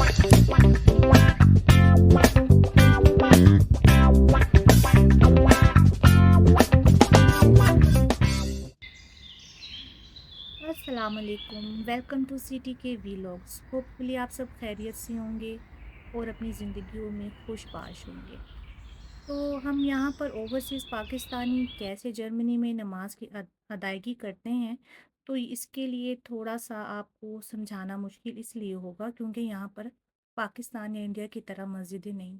अस्सलाम वालेकुम। Welcome to city के वीलॉग्स। होपफुली आप सब खैरियत से होंगे और अपनी ज़िंदगियों में खुशबाश होंगे। तो हम यहाँ पर ओवरसीज़ पाकिस्तानी कैसे जर्मनी में नमाज की अदायगी करते हैं, तो इसके लिए थोड़ा सा आपको समझाना मुश्किल इसलिए होगा क्योंकि यहाँ पर पाकिस्तान या इंडिया की तरह मस्जिदें नहीं।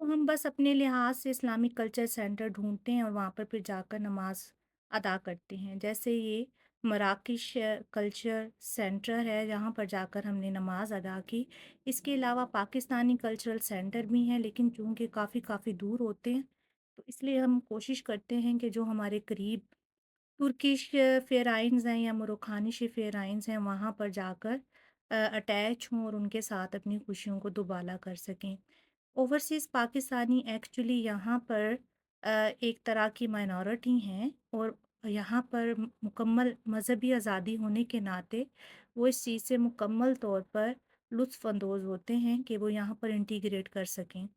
तो हम बस अपने लिहाज से इस्लामिक कल्चर सेंटर ढूँढते हैं और वहाँ पर फिर जाकर नमाज़ अदा करते हैं। जैसे ये मराकिश कल्चर सेंटर है, जहाँ पर जाकर हमने नमाज़ अदा की। इसके अलावा पाकिस्तानी कल्चरल सेंटर भी हैं, लेकिन चूँकि काफ़ी दूर होते हैं, तो इसलिए हम कोशिश करते हैं कि जो हमारे करीब तुर्किश फेराइन्स हैं या मोरोक्कानिश फेराइन्स हैं, वहाँ पर जाकर अटैच हों और उनके साथ अपनी खुशियों को दुबाला कर सकें। ओवरसीज़ पाकिस्तानी एक्चुअली यहाँ पर एक तरह की माइनॉरिटी हैं और यहाँ पर मुकम्मल मज़हबी आज़ादी होने के नाते वो इस चीज़ से मुकम्मल तौर पर लुत्फ़ अंदोज़ होते हैं कि वो यहाँ पर इंटीग्रेट कर सकें।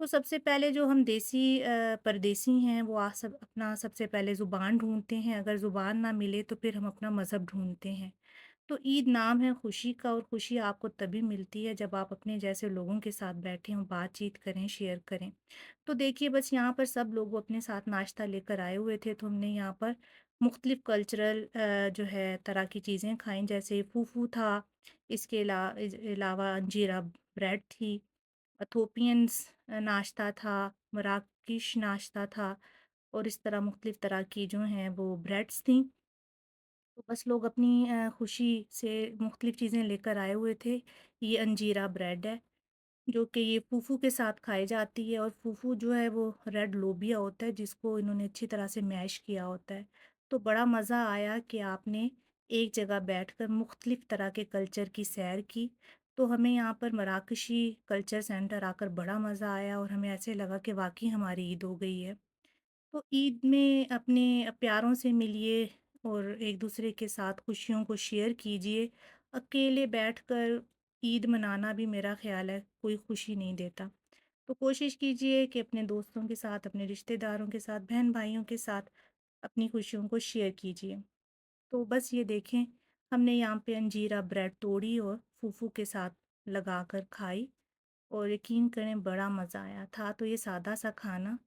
तो सबसे पहले जो हम देसी परदेसी हैं वो सब अपना सबसे पहले ज़ुबान ढूँढते हैं, अगर ज़ुबान ना मिले तो फिर हम अपना मज़हब ढूँढते हैं। तो ईद नाम है खुशी का और खुशी आपको तभी मिलती है जब आप अपने जैसे लोगों के साथ बैठें हों, बातचीत करें, शेयर करें। तो देखिए बस यहाँ पर सब लोग वो अपने साथ नाश्ता लेकर आए हुए थे, तो हमने यहाँ पर मुख्तलिफ़ कल्चरल जो है तरह की चीज़ें खाईं, जैसे फूफू था, इसके अलावा अंजीरा ब्रेड थी, इथोपियंस नाश्ता था, मराकिश नाश्ता था और इस तरह मुख्तलिफ़ तरह की जो हैं वो ब्रेड्स थीं। तो बस लोग अपनी खुशी से मुख्तलिफ़ चीज़ें लेकर आए हुए थे। ये अंजीरा ब्रेड है, जो कि ये फूफू के साथ खाई जाती है और फूफू जो है वो रेड लोबिया होता है जिसको इन्होंने अच्छी तरह से मैश किया होता है। तो बड़ा मज़ा आया कि आपने एक जगह बैठकर मुख्तलिफ़ तरह के कल्चर की सैर की। तो हमें यहाँ पर मराकशी कल्चर सेंटर आकर बड़ा मज़ा आया और हमें ऐसे लगा कि वाक़ई हमारी ईद हो गई है। तो ईद में अपने प्यारों से मिलिए और एक दूसरे के साथ खुशियों को शेयर कीजिए। अकेले बैठकर ईद मनाना भी मेरा ख़्याल है कोई खुशी नहीं देता। तो कोशिश कीजिए कि अपने दोस्तों के साथ, अपने रिश्तेदारों के साथ, बहन-भाइयों के साथ अपनी खुशियों को शेयर कीजिए। तो बस ये देखें, हमने यहाँ पे अंजीरा ब्रेड तोड़ी और फूफू के साथ लगाकर खाई और यकीन करें बड़ा मज़ा आया था। तो ये सादा-सा खाना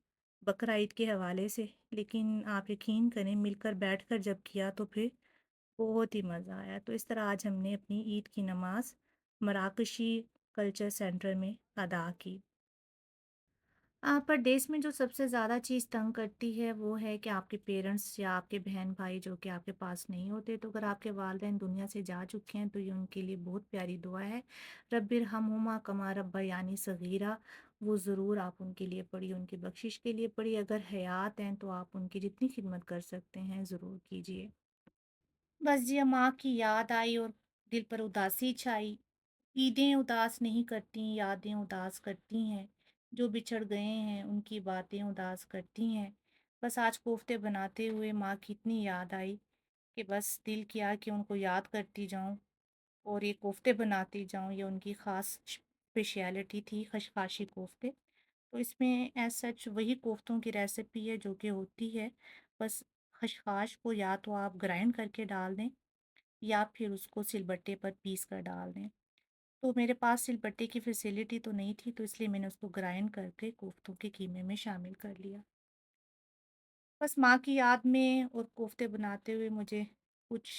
बकरा ईद के हवाले से, लेकिन आप यकीन करें मिलकर बैठकर जब किया तो फिर बहुत ही मज़ा आया। तो इस तरह आज हमने अपनी ईद की नमाज़ मराकशी कल्चर सेंटर में अदा की। पर देश में जो सबसे ज़्यादा चीज़ तंग करती है वो है कि आपके पेरेंट्स या आपके बहन-भाई जो कि आपके पास नहीं होते। तो अगर आपके वालिदैन दुनिया से जा चुके हैं तो ये उनके लिए बहुत प्यारी दुआ है। रब्बिरहम्हुमा कमा रब्बयानी सगीरा, वो ज़रूर आप उनके लिए पढ़िए, उनकी बख्शिश के लिए पढ़िए। अगर हयात हैं तो आप उनकी जितनी खिदमत कर सकते हैं ज़रूर कीजिए। बस जी माँ की याद आई और दिल पर उदासी छाई। ईदें उदास नहीं करती, यादें उदास करती हैं। जो बिछड़ गए हैं उनकी बातें उदास करती हैं। बस आज कोफ्ते बनाते हुए माँ की इतनी याद आई कि बस दिल किया कि उनको याद करती जाऊँ और ये कोफ्ते बनाती जाऊँ। ये उनकी ख़ास स्पेशलिटी थी, खशखाशी कोफ्ते। तो इसमें एज़ सच वही कोफ्तों की रेसिपी है जो कि होती है। बस खशखाश को या तो आप ग्राइंड करके डाल दें या फिर उसको सिलबट्टे पर पीस कर डाल दें। तो मेरे पास सिलबट्टे की फैसिलिटी तो नहीं थी, तो इसलिए मैंने उसको ग्राइंड करके कोफ्तों के कीमे में शामिल कर लिया। बस माँ की याद में और कोफ्ते बनाते हुए मुझे कुछ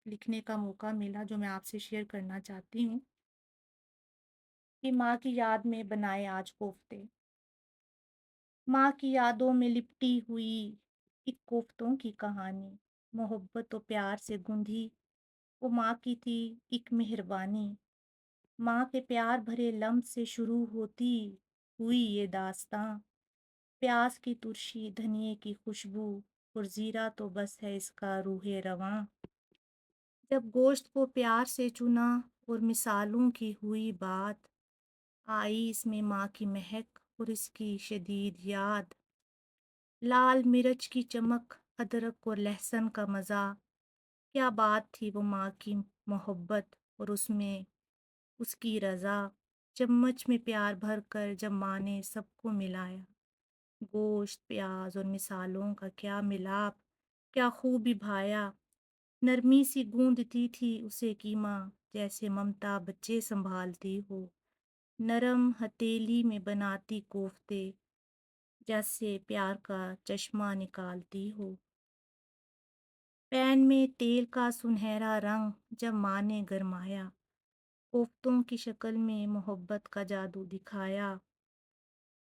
लिखने का मौका मिला जो मैं आपसे शेयर करना चाहती हूँ कि माँ की याद में बनाए आज कोफ्ते। माँ की यादों में लिपटी हुई एक कोफ्तों की कहानी, मोहब्बत और प्यार से गूंधी वो माँ की थी एक मेहरबानी। माँ के प्यार भरे लम्ह से शुरू होती हुई ये दास्तां, प्याज की तुरशी धनिए की खुशबू और जीरा तो बस है इसका रूहे रवां। जब गोश्त को प्यार से चुना और मिसालों की हुई बात, आई इसमें माँ की महक और इसकी शदीद याद। लाल मिर्च की चमक, अदरक और लहसुन का मज़ा, क्या बात थी वो माँ की मोहब्बत और उसमें اس کی رضا، چمچ میں پیار بھر کر جب ماں نے سب کو ملایا، گوشت پیاز اور مثالوں کا کیا ملاپ، کیا خوب بھایا، نرمی سی گوندتی تھی اسے قیمہ، جیسے ممتا بچے سنبھالتی ہو، نرم ہتیلی میں بناتی کوفتے، جیسے پیار کا چشمہ نکالتی ہو، پین میں تیل کا سنہرا رنگ جب ماں نے گرمایا، کوفتوں کی شکل میں محبت کا جادو دکھایا،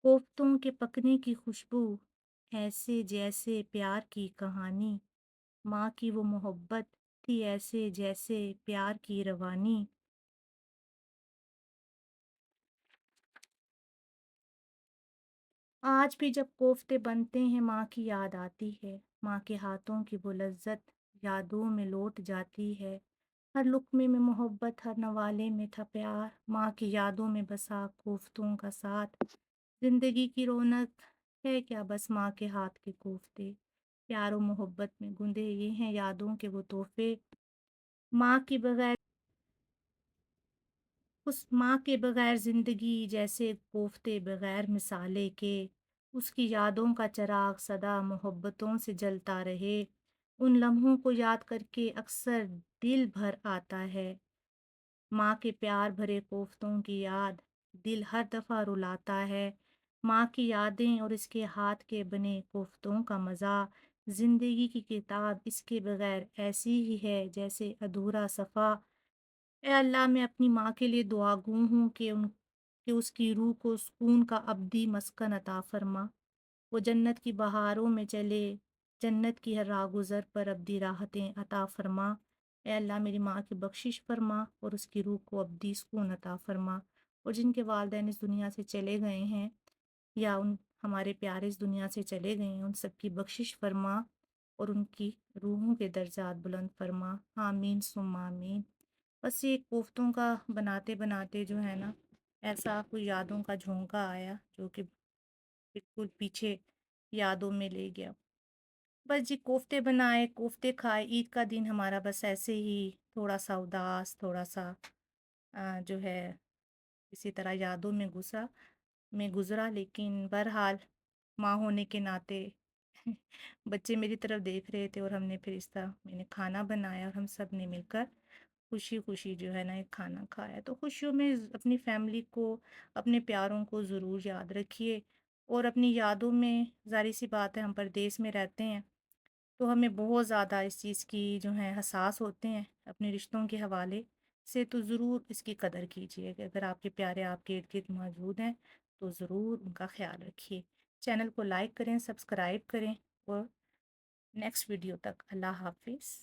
کوفتوں کے پکنے کی خوشبو، ایسے جیسے پیار کی کہانی، ماں کی وہ محبت تھی ایسے جیسے پیار کی روانی۔ آج بھی جب کوفتے بنتے ہیں ماں کی یاد آتی ہے، ماں کے ہاتھوں کی وہ لذت یادوں میں لوٹ جاتی ہے، ہر لقمے میں محبت، ہر نوالے میں تھا پیار، ماں کی یادوں میں بسا کوفتوں کا ساتھ، زندگی کی رونق ہے کیا بس ماں کے ہاتھ کے کوفتے، پیار و محبت میں گندے یہ ہیں یادوں کے وہ تحفے، ماں کے بغیر اس ماں کے بغیر زندگی جیسے کوفتے بغیر مثالے کے، اس کی یادوں کا چراغ سدا محبتوں سے جلتا رہے، ان لمحوں کو یاد کر کے اکثر دل بھر آتا ہے، ماں کے پیار بھرے کوفتوں کی یاد دل ہر دفعہ رلاتا ہے، ماں کی یادیں اور اس کے ہاتھ کے بنے کوفتوں کا مزہ، زندگی کی کتاب اس کے بغیر ایسی ہی ہے جیسے ادھورا صفحہ۔ اے اللہ میں اپنی ماں کے لیے دعا گو ہوں کہ اس کی روح کو سکون کا ابدی مسکن عطا فرما، وہ جنت کی بہاروں میں چلے، جنت کی ہر راہ گزر پر ابدی راحتیں عطا فرما۔ اے اللہ میری ماں کی بخشش فرما اور اس کی روح کو ابدی سکون عطا فرما، اور جن کے والدین اس دنیا سے چلے گئے ہیں یا ان ہمارے پیارے اس دنیا سے چلے گئے ہیں، ان سب کی بخشش فرما اور ان کی روحوں کے درجات بلند فرما، آمین ثم آمین۔ بس یہ کوفتوں کا بناتے بناتے جو ہے نا، ایسا کوئی یادوں کا جھونکا آیا جو کہ بالکل پیچھے یادوں میں لے گیا۔ بس جی کوفتے بنائے، کوفتے کھائے، عید کا دن ہمارا بس ایسے ہی تھوڑا سا اداس، تھوڑا سا جو ہے اسی طرح یادوں میں گزرا، لیکن بہرحال ماں ہونے کے ناطے بچے میری طرف دیکھ رہے تھے اور ہم نے پھر اس طرح میں نے کھانا بنایا اور ہم سب نے مل کر خوشی خوشی جو ہے نا ایک کھانا کھایا۔ تو خوشیوں میں اپنی فیملی کو، اپنے پیاروں کو ضرور یاد رکھیے، اور اپنی یادوں میں ظاہر سی بات ہے ہم پردیس میں رہتے ہیں تو ہمیں بہت زیادہ اس چیز کی جو ہے حساس ہوتے ہیں اپنے رشتوں کے حوالے سے، تو ضرور اس کی قدر کیجیے کہ اگر آپ کے پیارے آپ کے ارد گرد موجود ہیں تو ضرور ان کا خیال رکھیے۔ چینل کو لائک کریں، سبسکرائب کریں، اور نیکسٹ ویڈیو تک اللہ حافظ۔